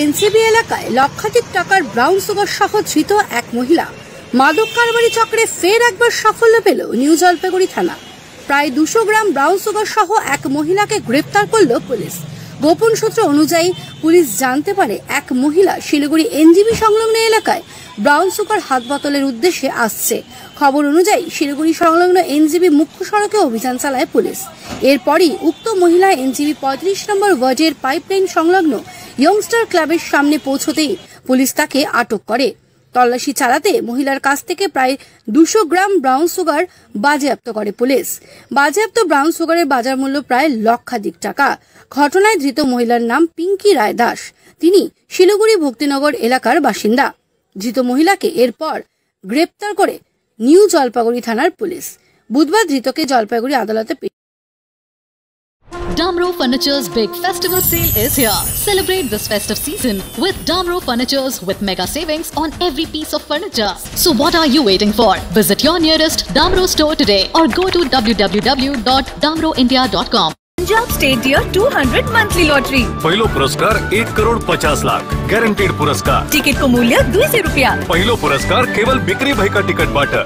NCB এলাকায় লক্ষাধিক টাকার ব্রাউন সুগার সহ ধৃত এক মহিলা। মাদক কারবারি চক্রে ফের একবার সাফল্য পেল নিউ জলপাইগুড়ি থানা। প্রায় 200 গ্রাম ব্রাউন সুগার সহ এক মহিলাকে গ্রেপ্তার করল পুলিশ। গোপন সূত্র অনুযায়ী পুলিশ জানতে পারে এক মহিলা শিলিগুড়ি এনজিবি সংলগ্ন এলাকায় ব্রাউন সুগার হাত বোতলের উদ্দেশ্যে আসছে। খবর অনুযায়ী শিলিগুড়ি সংলগ্ন এনজিবি মুখ্য সড়কে অভিযান চালায় পুলিশ। এরপরই উক্ত মহিলা এনজিবি 35 নম্বর ওয়ার্ডের পাইপলাইন সংলগ্ন ইয়ংস্টার ক্লাবের সামনে পৌঁছতেই পুলিশ তাকে আটক করে। তল্লাশি চালাতে মহিলার কাছ থেকে প্রায় 200 গ্রাম ব্রাউন সুগার বাজেয়াপ্ত করে পুলিশ। বাজেয়াপ্ত ব্রাউন সুগারের বাজার মূল্য প্রায় লক্ষাধিক টাকা। ঘটনায় ধৃত মহিলার নাম পিঙ্কি রায় দাস। তিনি শিলিগুড়ি ভক্তিনগর এলাকার বাসিন্দা। ধৃত মহিলাকে এরপর গ্রেপ্তার করে নিউ জলপাইগুড়ি থানার পুলিশ। বুধবার ধৃতকে জলপাইগুড়ি আদালতে Damro Furniture's big festival sale is here. Celebrate this festive season with Damro Furnitures with mega savings on every piece of furniture. So what are you waiting for? Visit your nearest Damro store today or go to www.damroindia.com. Punjab state year 200 monthly lottery. पहलो पुरस्कार 1,50,00,000 guaranteed पुरस्कार। Ticket को मूल्य ₹200। पहलो पुरस्कार केवल बिक्री भाई का टिकट बाटर।